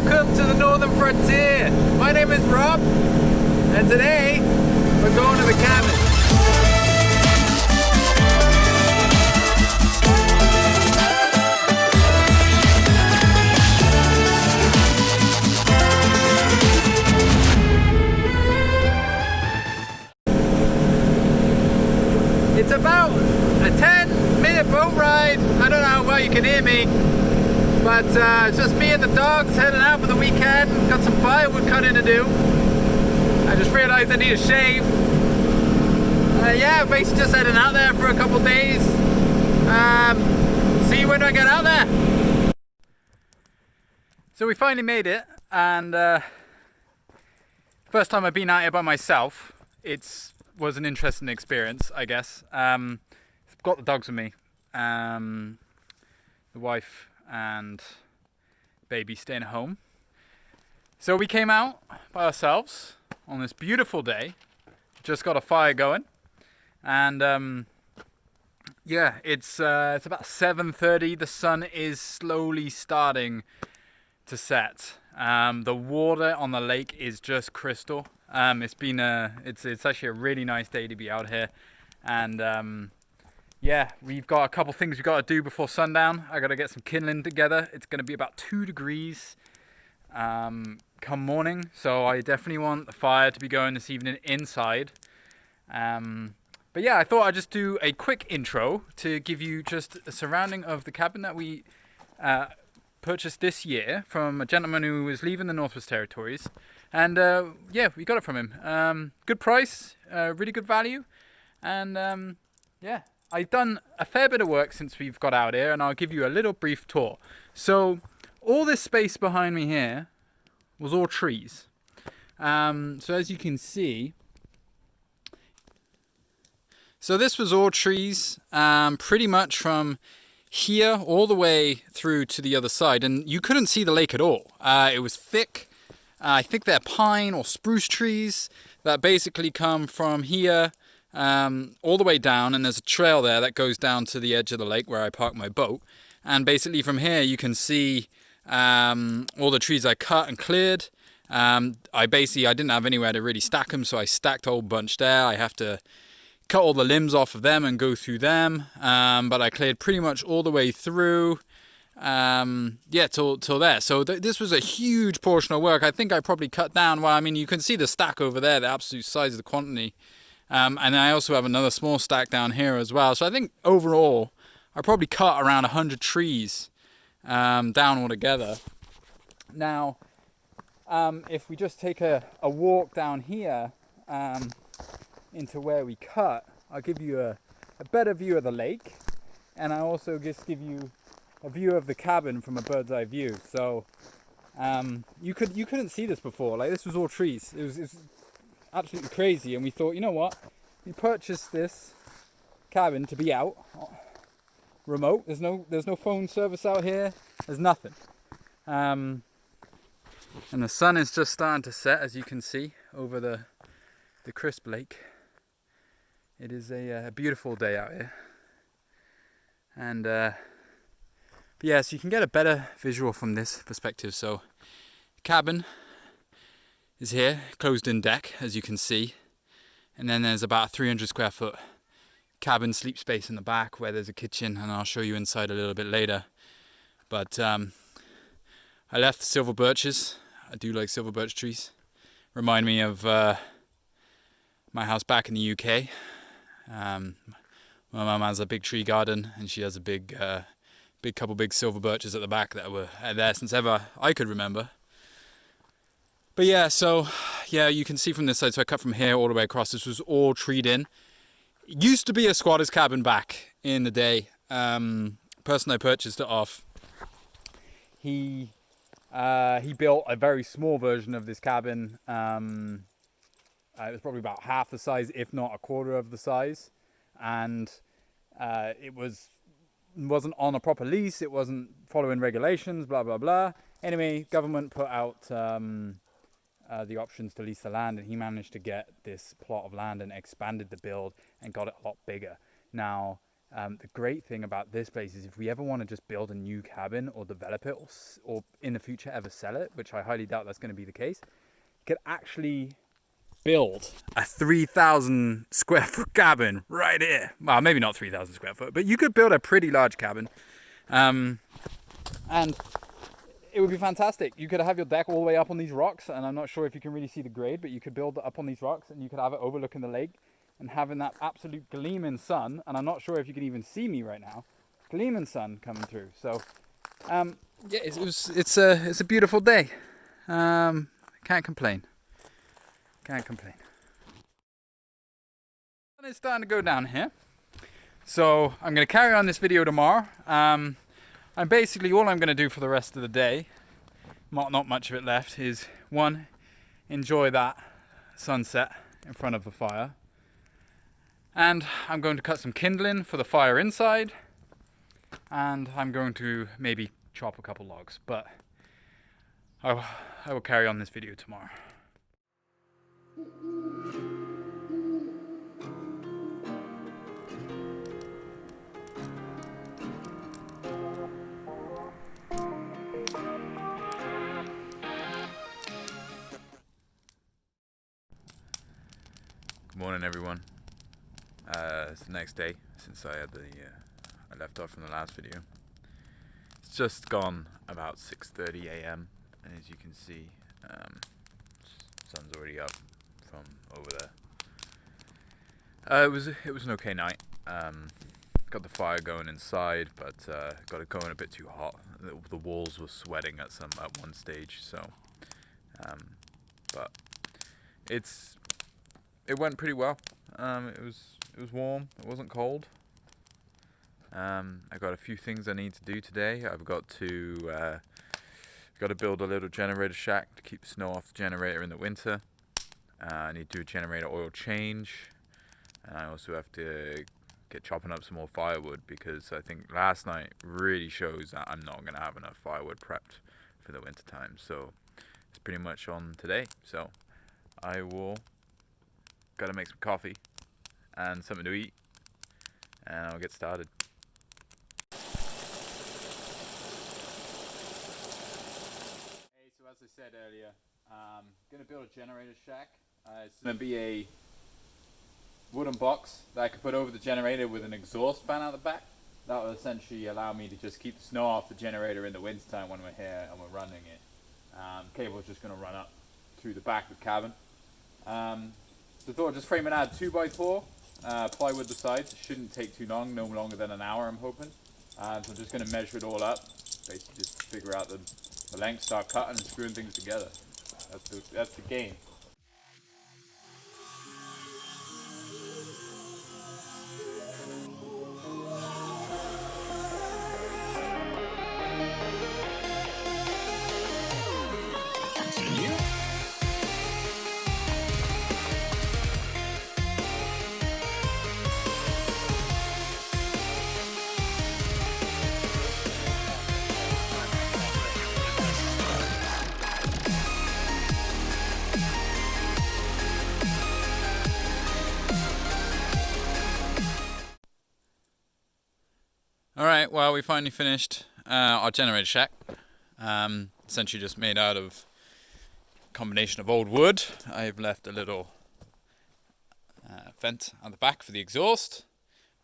Welcome to the Northern Frontier. My name is Rob, and today we're going to the cabin. It's about a 10-minute boat ride. I don't know how well you can hear me, but it's just me and the dogs heading out for the weekend. Got some firewood cutting to do. I just realized I need a shave. Yeah, basically just heading out there for a couple days. See you when I get out there. So we finally made it, and first time I've been out here by myself. Was an interesting experience, I guess. Got the dogs with me, the wife and baby staying at home. So we came out by ourselves on this beautiful day. Just got a fire going, and yeah, it's about 7:30. The sun is slowly starting to set. The water on the lake is just crystal. It's actually a really nice day to be out here, and yeah, we've got a couple things we've got to do before sundown. I got to get some kindling together. It's going to be about 2 degrees come morning, so I definitely want the fire to be going this evening inside. But yeah, I thought I'd just do a quick intro to give you just a surrounding of the cabin that we purchased this year from a gentleman who was leaving the Northwest Territories. And yeah, we got it from him. Good price, really good value. And yeah, I've done a fair bit of work since we've got out here, and I'll give you a little brief tour. So all this space behind me here was all trees. So as you can see, so this was all trees, pretty much from here all the way through to the other side, and you couldn't see the lake at all. It was thick. I think they're pine or spruce trees that basically come from here all the way down, and there's a trail there that goes down to the edge of the lake where I park my boat. And basically from here you can see all the trees I cut and cleared. I didn't have anywhere to really stack them, so I stacked a whole bunch there. I have to cut all the limbs off of them and go through them, but I cleared pretty much all the way through. Yeah, till there. So this was a huge portion of work. I think I probably cut down, well, I mean, you can see the stack over there, the absolute size of the quantity. And I also have another small stack down here as well. So I think overall, I probably cut around 100 trees down altogether. Now, if we just take a walk down here into where we cut, I'll give you a better view of the lake. And I also just give you a view of the cabin from a bird's eye view. So you couldn't see this before. Like, this was all trees. It was absolutely crazy. And we thought, you know what? We purchased this cabin to be out, remote. There's no phone service out here. There's nothing. And the sun is just starting to set, as you can see, over the crisp lake. It is a beautiful day out here. And but yeah, so you can get a better visual from this perspective. So the cabin is here, closed in deck, as you can see. And then there's about a 300 square foot cabin sleep space in the back where there's a kitchen, and I'll show you inside a little bit later. But I left the silver birches. I do like silver birch trees. Remind me of my house back in the UK. My mum has a big tree garden, and she has a big couple big silver birches at the back that were there since ever I could remember. But yeah, so yeah, you can see from this side, so I cut from here all the way across. This was all treed in. It used to be a squatter's cabin back in the day. Person I purchased it off, he built a very small version of this cabin. It was probably about half the size, if not a quarter of the size, and it wasn't on a proper lease. It wasn't following regulations, blah blah blah. Anyway, government put out the options to lease the land, and he managed to get this plot of land and expanded the build and got it a lot bigger. Now The great thing about this place is if we ever want to just build a new cabin or develop it, or in the future ever sell it, which I highly doubt that's going to be the case, you could actually build a 3,000 square foot cabin right here. Well, maybe not 3,000 square foot, but you could build a pretty large cabin. And it would be fantastic. You could have your deck all the way up on these rocks, and I'm not sure if you can really see the grade, but you could build it up on these rocks and you could have it overlooking the lake and having that absolute gleaming sun. And I'm not sure if you can even see me right now, gleaming sun coming through. So yeah, it's a beautiful day. Can't complain. Can't complain. And it's starting to go down here. So I'm going to carry on this video tomorrow. And basically all I'm going to do for the rest of the day, not much of it left, is one, enjoy that sunset in front of the fire. And I'm going to cut some kindling for the fire inside. And I'm going to maybe chop a couple logs. But I will carry on this video tomorrow. Good morning, everyone. It's the next day since I had I left off from the last video. It's just gone about 6:30 a.m. and as you can see, sun's already up from over there. It was an okay night. Got the fire going inside, but got it going a bit too hot. The walls were sweating at one stage, so but it went pretty well. It was warm. It wasn't cold. I got a few things I need to do today. I've got to build a little generator shack to keep the snow off the generator in the winter. I need to do a generator oil change, and I also have to get chopping up some more firewood because I think last night really shows that I'm not going to have enough firewood prepped for the winter time. So it's pretty much on today. So I will gotta make some coffee and something to eat, and I'll get started. Hey, so as I said earlier, I'm gonna build a generator shack. It's gonna be a wooden box that I could put over the generator with an exhaust fan out the back. That will essentially allow me to just keep the snow off the generator in the wintertime when we're here and we're running it. Cable is just gonna run up through the back of the cabin. So I thought I'd just frame it out 2x4, plywood the sides. It shouldn't take too long, no longer than an hour I'm hoping. So I'm just going to measure it all up, basically just figure out the length, start cutting and screwing things together. That's the game. Alright, well, we finally finished our generator shack. Essentially just made out of a combination of old wood. I've left a little vent at the back for the exhaust,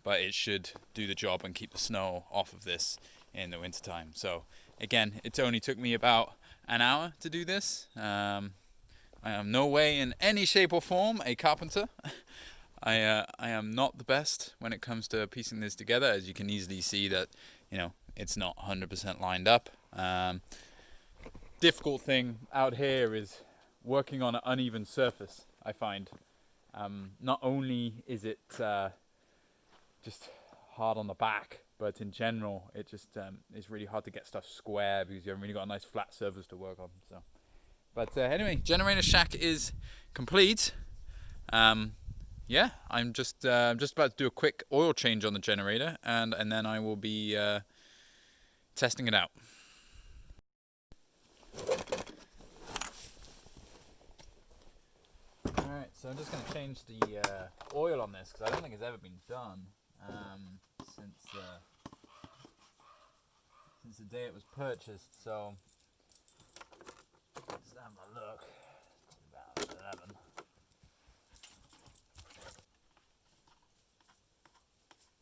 but it should do the job and keep the snow off of this in the wintertime. So again, it only took me about an hour to do this. I am no way in any shape or form a carpenter. I am not the best when it comes to piecing this together, as you can easily see that, you know, it's not 100% lined up. Difficult thing out here is working on an uneven surface, I find. Not only is it just hard on the back, but in general it just it's really hard to get stuff square because you haven't really got a nice flat surface to work on. So, but anyway, generator shack is complete. Yeah, I'm just about to do a quick oil change on the generator, and then I will be testing it out. Alright, so I'm just going to change the oil on this because I don't think it's ever been done since since the day it was purchased. So let's have a look. It's about 11.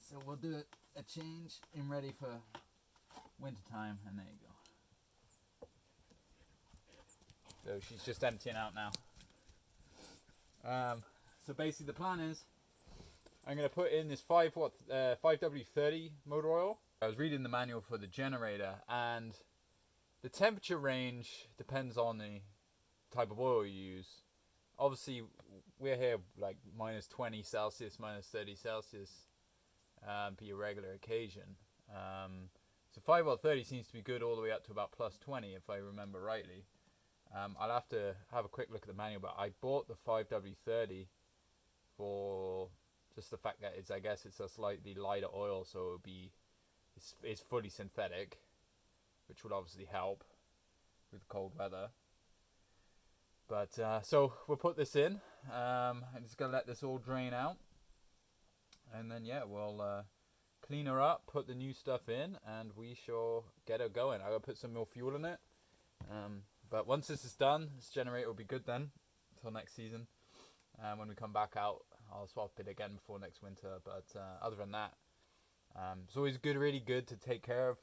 So we'll do a change and ready for winter time, and there you go. So she's just emptying out now. So basically the plan is I'm going to put in this 5W30 motor oil. I was reading the manual for the generator, and the temperature range depends on the type of oil you use. Obviously we're here like minus 20 Celsius, minus 30 Celsius be a regular occasion. So 5W30 seems to be good all the way up to about plus 20 if I remember rightly. I'll have to have a quick look at the manual, but I bought the 5W30 for just the fact that I guess it's a slightly lighter oil, so it's fully synthetic, which would obviously help with cold weather. But so we'll put this in. I'm just gonna let this all drain out, and then yeah, we'll clean her up, put the new stuff in, and we shall get her going. I'm gonna put some more fuel in it. But once this is done, this generator will be good then until next season. When we come back out, I'll swap it again before next winter. But other than that, it's always really good to take care of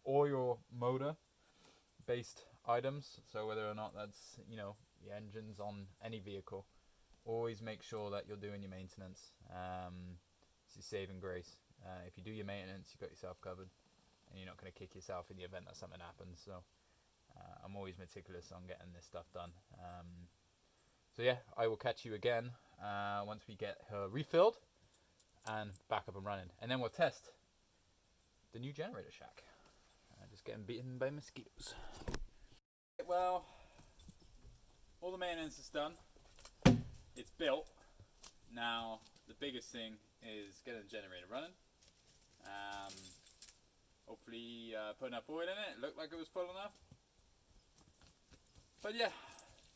all your motor-based items. So whether or not that's, the engines on any vehicle, always make sure that you're doing your maintenance. It's your saving grace. If you do your maintenance, you've got yourself covered, and you're not going to kick yourself in the event that something happens. So I'm always meticulous on getting this stuff done. So yeah, I will catch you again once we get her refilled and back up and running, and then we'll test the new generator shack. Just getting beaten by mosquitoes. Well, all the maintenance is done. It's built. Now the biggest thing is getting the generator running. Hopefully put enough oil in it. It looked like it was full enough. But yeah,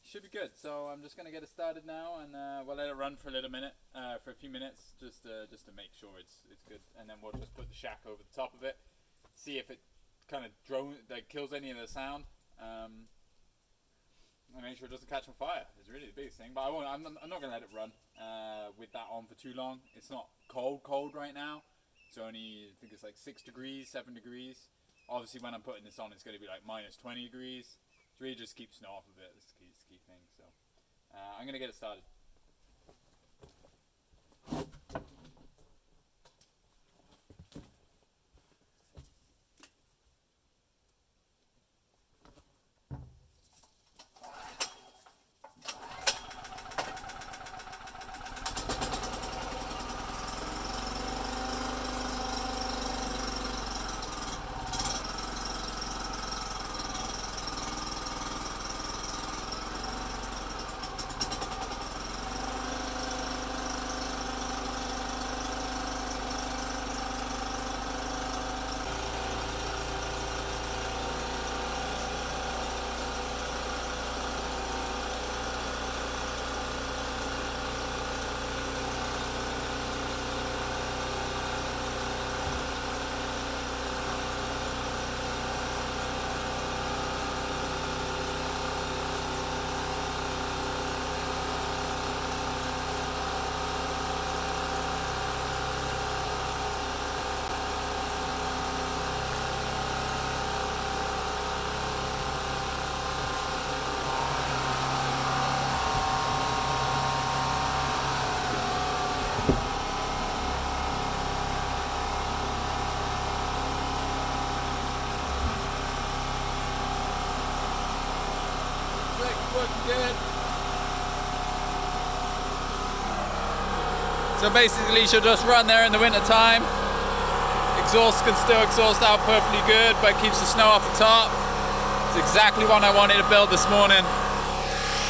should be good. So I'm just gonna get it started now, and we'll let it run for a few minutes, just to make sure it's good, and then we'll just put the shack over the top of it, see if it kind of kills any of the sound, and make sure it doesn't catch on fire. Is really the biggest thing. But I'm not gonna let it run with that on for too long. It's not cold right now. It's only, I think it's like 6 degrees, 7 degrees. Obviously when I'm putting this on, it's going to be like minus 20 degrees. It's really just keep snow off of it. That's the key thing. So I'm going to get it started. Good. So basically she'll just run there in the winter time. Exhaust can still exhaust out perfectly good, but keeps the snow off the top. It's exactly what I wanted to build this morning.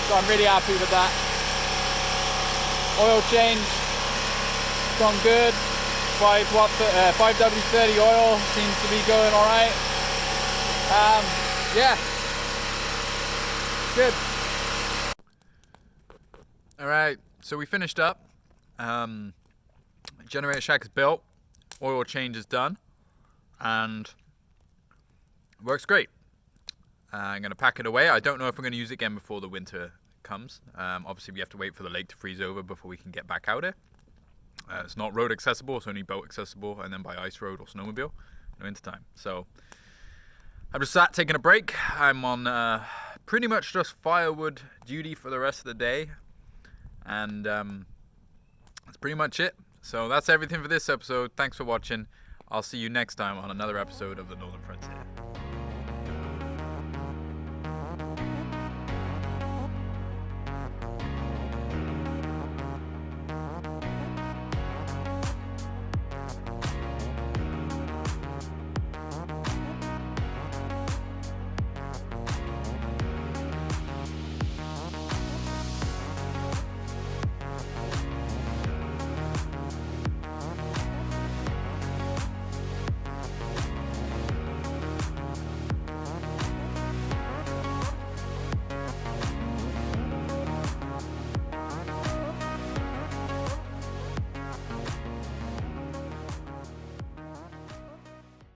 So I'm really happy with that. Oil change, gone good. 5W30 oil seems to be going alright. Yeah. Good. Alright, so we finished up. Generator shack is built. oil change is done, and it works great. I'm going to pack it away. I don't know if I'm going to use it again before the winter comes. Obviously, we have to wait for the lake to freeze over before we can get back out here. It's not road accessible, it's only boat accessible, and then by ice road or snowmobile in the winter time. So I'm just sat taking a break. I'm on pretty much just firewood duty for the rest of the day, and that's pretty much it. So that's everything for this episode. Thanks for watching. I'll see you next time on another episode of The Northern Frontier.